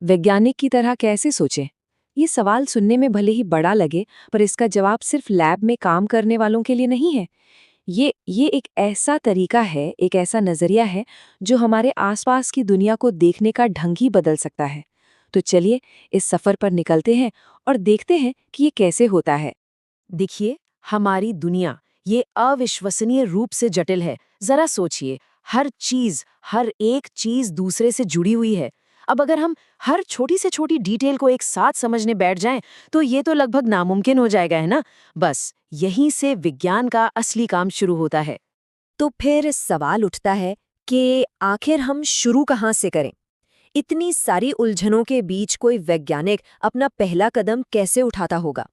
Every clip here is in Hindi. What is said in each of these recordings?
वैज्ञानिक की तरह कैसे सोचें? ये सवाल सुनने में भले ही बड़ा लगे, पर इसका जवाब सिर्फ लैब में काम करने वालों के लिए नहीं है। ये एक ऐसा तरीका है, एक ऐसा नजरिया है जो हमारे आसपास की दुनिया को देखने का ढंग ही बदल सकता है। तो चलिए इस सफर पर निकलते हैं और देखते हैं कि ये कैसे होता है। देखिए, हमारी दुनिया ये अविश्वसनीय रूप से जटिल है। जरा सोचिए, हर एक चीज दूसरे से जुड़ी हुई है। अब अगर हम हर छोटी से छोटी डिटेल को एक साथ समझने बैठ जाएं, तो ये तो लगभग नामुमकिन हो जाएगा, है ना? बस यहीं से विज्ञान का असली काम शुरू होता है। तो फिर सवाल उठता है कि आखिर हम शुरू कहाँ से करें? इतनी सारी उलझनों के बीच कोई वैज्ञानिक अपना पहला कदम कैसे उठाता होगा?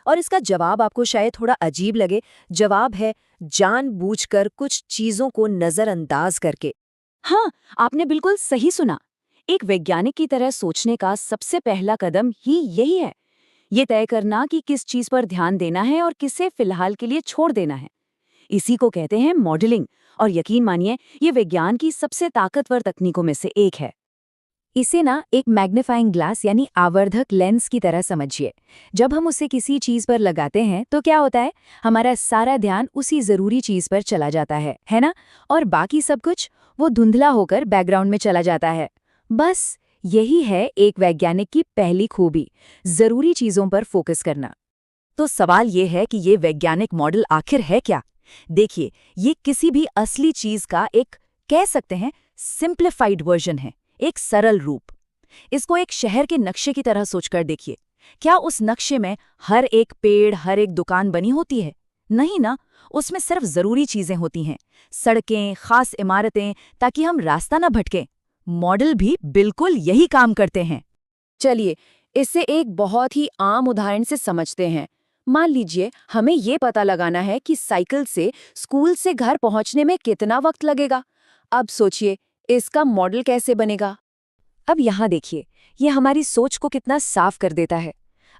और इसका जवाब आपको शायद थोड़ा अजीब लगे। जवाब है जानबूझकर कुछ चीजों को नजरअंदाज करके। हाँ, आपने बिल्कुल सही सुना। एक वैज्ञानिक की तरह सोचने का सबसे पहला कदम ही यही है। ये तय करना कि किस चीज पर ध्यान देना है और किसे फिलहाल के लिए छोड़ देना है। इसी को कहते हैं मॉडलिंग, और यकीन मानिए, ये विज्ञान की सबसे ताकतवर तकनीकों में से एक है। इसे ना एक मैग्नीफाइंग ग्लास यानी आवर्धक लेंस की तरह समझिए। जब हम उसे किसी चीज पर लगाते हैं तो क्या होता है, हमारा सारा ध्यान उसी जरूरी चीज पर चला जाता है ना? और बाकी सब कुछ वो धुंधला होकर बैकग्राउंड में चला जाता है। बस यही है एक वैज्ञानिक की पहली खूबी, जरूरी चीजों पर फोकस करना। तो सवाल ये है कि ये वैज्ञानिक मॉडल आखिर है क्या? देखिए, ये किसी भी असली चीज का एक, कह सकते हैं, सिंप्लीफाइड वर्जन है, एक सरल रूप। इसको एक शहर के नक्शे की तरह सोचकर देखिए। क्या उस नक्शे में हर एक पेड़, हर एक दुकान बनी होती है? नहीं ना। उसमें सिर्फ जरूरी चीजें होती हैं, सड़कें, खास इमारतें, ताकि हम रास्ता न भटकें। मॉडल भी बिल्कुल यही काम करते हैं। चलिए, इसे एक बहुत ही आम उदाहरण से समझते हैं। मान लीजिए हमें ये पता लगाना है कि साइकिल से स्कूल से घर पहुंचने में कितना वक्त लगेगा। अब सोचिए, इसका मॉडल कैसे बनेगा? अब यहाँ देखिए, ये हमारी सोच को कितना साफ कर देता है।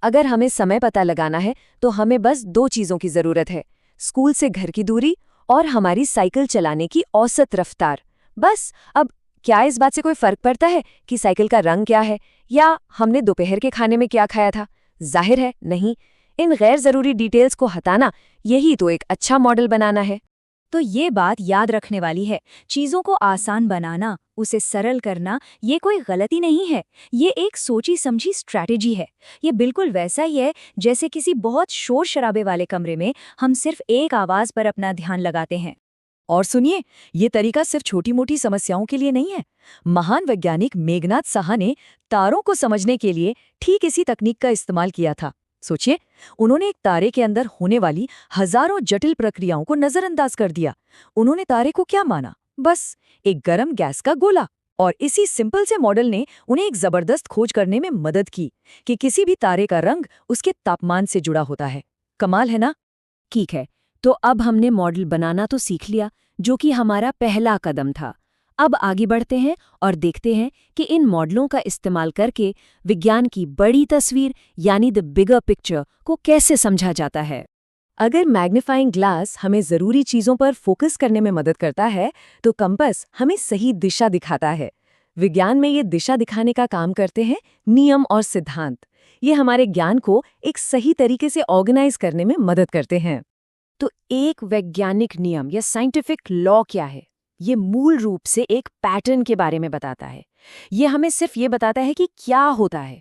अगर हमें समय पता लगाना है तो हमें बस दो चीज़ों की ज़रूरत है, स्कूल से घर की दूरी और हमारी साइकिल चलाने की औसत रफ्तार। बस अब क्या इस बात से कोई फर्क पड़ता है कि साइकिल का रंग क्या है या हमने दोपहर के खाने में क्या खाया था? जाहिर है नहीं। इन गैर ज़रूरी डिटेल्स को हटाना, यही तो एक अच्छा मॉडल बनाना है। तो ये बात याद रखने वाली है। चीजों को आसान बनाना, उसे सरल करना, ये कोई गलती नहीं है। ये एक सोची समझी स्ट्रैटेजी है। ये बिल्कुल वैसा ही है जैसे किसी बहुत शोर शराबे वाले कमरे में हम सिर्फ एक आवाज पर अपना ध्यान लगाते हैं। और सुनिए, ये तरीका सिर्फ छोटी मोटी समस्याओं के लिए नहीं है। महान वैज्ञानिक मेघनाथ साहा ने तारों को समझने के लिए ठीक इसी तकनीक का इस्तेमाल किया था। सोचिए, उन्होंने एक तारे के अंदर होने वाली हजारों जटिल प्रक्रियाओं को नजरअंदाज कर दिया। उन्होंने तारे को क्या माना? बस एक गर्म गैस का गोला। और इसी सिंपल से मॉडल ने उन्हें एक जबरदस्त खोज करने में मदद की कि किसी भी तारे का रंग उसके तापमान से जुड़ा होता है। कमाल है ना? ठीक है, तो अब हमने मॉडल बनाना तो सीख लिया, जो कि हमारा पहला कदम था। अब आगे बढ़ते हैं और देखते हैं कि इन मॉडलों का इस्तेमाल करके विज्ञान की बड़ी तस्वीर यानी द बिगर पिक्चर को कैसे समझा जाता है। अगर मैग्नीफाइंग ग्लास हमें ज़रूरी चीज़ों पर फोकस करने में मदद करता है, तो कंपास हमें सही दिशा दिखाता है। विज्ञान में ये दिशा दिखाने का काम करते हैं नियम और सिद्धांत। ये हमारे ज्ञान को एक सही तरीके से ऑर्गेनाइज करने में मदद करते हैं। तो एक वैज्ञानिक नियम या साइंटिफिक लॉ क्या है? ये मूल रूप से एक पैटर्न के बारे में बताता है। ये हमें सिर्फ ये बताता है कि क्या होता है।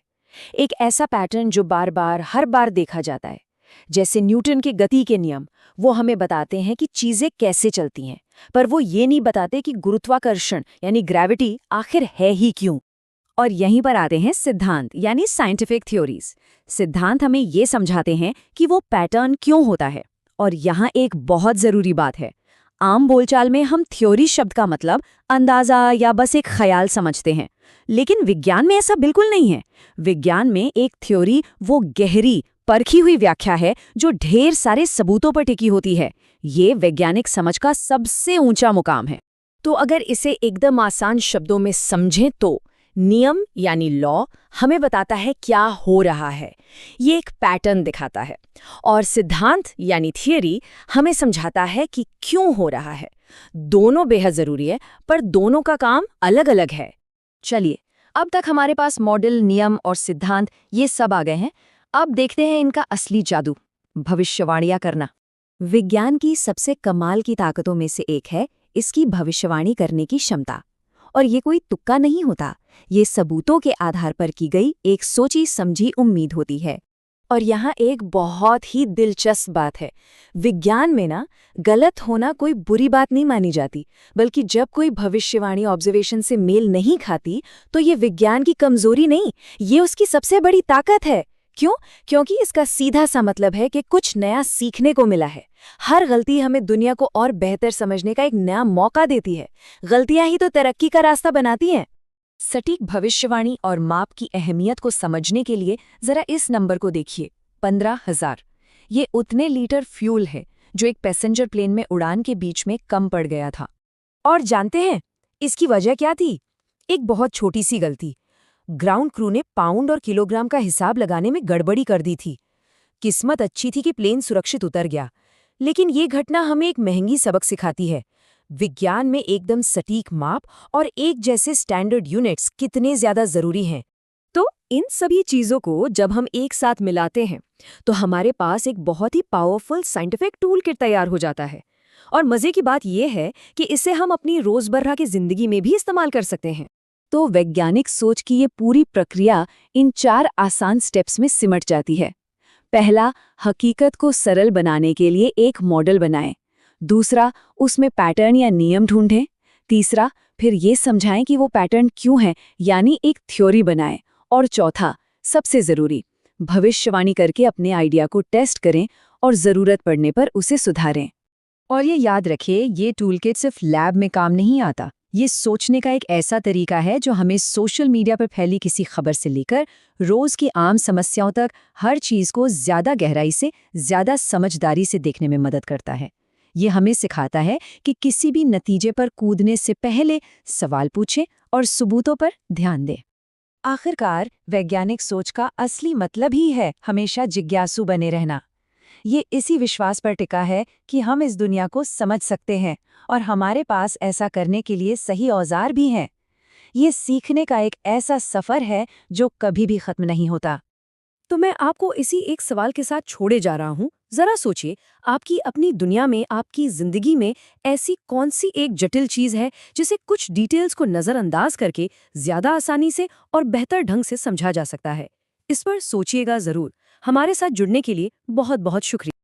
एक ऐसा पैटर्न जो बार बार हर बार देखा जाता है। जैसे न्यूटन के गति के नियम, वो हमें बताते हैं कि चीजें कैसे चलती हैं, पर वो ये नहीं बताते कि गुरुत्वाकर्षण यानी ग्रेविटी आखिर है ही क्यों। और यहीं पर आते हैं सिद्धांत यानी साइंटिफिक थ्योरीज। सिद्धांत हमें ये समझाते हैं कि वो पैटर्न क्यों होता है। और यहाँ एक बहुत जरूरी बात है। आम बोलचाल में हम थ्योरी शब्द का मतलब अंदाजा या बस एक ख्याल समझते हैं, लेकिन विज्ञान में ऐसा बिल्कुल नहीं है। विज्ञान में एक थ्योरी वो गहरी, परखी हुई व्याख्या है जो ढेर सारे सबूतों पर टिकी होती है। ये वैज्ञानिक समझ का सबसे ऊंचा मुकाम है। तो अगर इसे एकदम आसान शब्दों में समझें तो नियम यानी लॉ हमें बताता है क्या हो रहा है, ये एक पैटर्न दिखाता है। और सिद्धांत यानी थियरी हमें समझाता है कि क्यों हो रहा है। दोनों बेहद जरूरी है, पर दोनों का काम अलग अलग है। चलिए अब तक हमारे पास मॉडल, नियम और सिद्धांत ये सब आ गए हैं। अब देखते हैं इनका असली जादू, भविष्यवाणियां करना। विज्ञान की सबसे कमाल की ताकतों में से एक है इसकी भविष्यवाणी करने की क्षमता। और ये कोई तुक्का नहीं होता, ये सबूतों के आधार पर की गई एक सोची समझी उम्मीद होती है। और यहाँ एक बहुत ही दिलचस्प बात है, विज्ञान में ना गलत होना कोई बुरी बात नहीं मानी जाती, बल्कि जब कोई भविष्यवाणी ऑब्जर्वेशन से मेल नहीं खाती तो ये विज्ञान की कमजोरी नहीं, ये उसकी सबसे बड़ी ताकत है। क्यों? क्योंकि इसका सीधा सा मतलब है कि कुछ नया सीखने को मिला है। हर गलती हमें दुनिया को और बेहतर समझने का एक नया मौका देती है। गलतियां ही तो तरक्की का रास्ता बनाती हैं। सटीक भविष्यवाणी और माप की अहमियत को समझने के लिए जरा इस नंबर को देखिए, 15,000। ये उतने लीटर फ्यूल है जो एक पैसेंजर प्लेन में उड़ान के बीच में कम पड़ गया था। और जानते हैं इसकी वजह क्या थी? एक बहुत छोटी सी गलती। ग्राउंड क्रू ने पाउंड और किलोग्राम का हिसाब लगाने में गड़बड़ी कर दी थी। किस्मत अच्छी थी कि प्लेन सुरक्षित उतर गया, लेकिन ये घटना हमें एक महंगी सबक सिखाती है। विज्ञान में एकदम सटीक माप और एक जैसे स्टैंडर्ड यूनिट्स कितने ज्यादा जरूरी हैं। तो इन सभी चीजों को जब हम एक साथ मिलाते हैं तो हमारे पास एक बहुत ही पावरफुल साइंटिफिक टूल किट तैयार हो जाता है। और मजे की बात यह है कि इसे हम अपनी रोजमर्रा की जिंदगी में भी इस्तेमाल कर सकते हैं। तो वैज्ञानिक सोच की ये पूरी प्रक्रिया इन 4 आसान स्टेप्स में सिमट जाती है। पहला, हकीकत को सरल बनाने के लिए एक मॉडल बनाएं। दूसरा, उसमें पैटर्न या नियम ढूंढें। तीसरा, फिर ये समझाएं कि वो पैटर्न क्यों है, यानी एक थ्योरी बनाएं। और चौथा, सबसे जरूरी, भविष्यवाणी करके अपने आइडिया को टेस्ट करें और जरूरत पड़ने पर उसे सुधारें। और ये याद रखिए, ये टूलकिट सिर्फ लैब में काम नहीं आता। ये सोचने का एक ऐसा तरीका है जो हमें सोशल मीडिया पर फैली किसी खबर से लेकर रोज की आम समस्याओं तक हर चीज को ज्यादा गहराई से, ज्यादा समझदारी से देखने में मदद करता है। ये हमें सिखाता है कि किसी भी नतीजे पर कूदने से पहले सवाल पूछें और सबूतों पर ध्यान दें। आखिरकार, वैज्ञानिक सोच का असली मतलब ही है हमेशा जिज्ञासु बने रहना। ये इसी विश्वास पर टिका है कि हम इस दुनिया को समझ सकते हैं और हमारे पास ऐसा करने के लिए सही औजार भी हैं। ये सीखने का एक ऐसा सफर है जो कभी भी खत्म नहीं होता। तो मैं आपको इसी एक सवाल के साथ छोड़े जा रहा हूँ। जरा सोचिए, आपकी अपनी दुनिया में, आपकी जिंदगी में ऐसी कौन सी एक जटिल चीज है जिसे कुछ डिटेल्स को नजरअंदाज करके ज्यादा आसानी से और बेहतर ढंग से समझा जा सकता है? इस पर सोचिएगा जरूर। हमारे साथ जुड़ने के लिए बहुत बहुत शुक्रिया।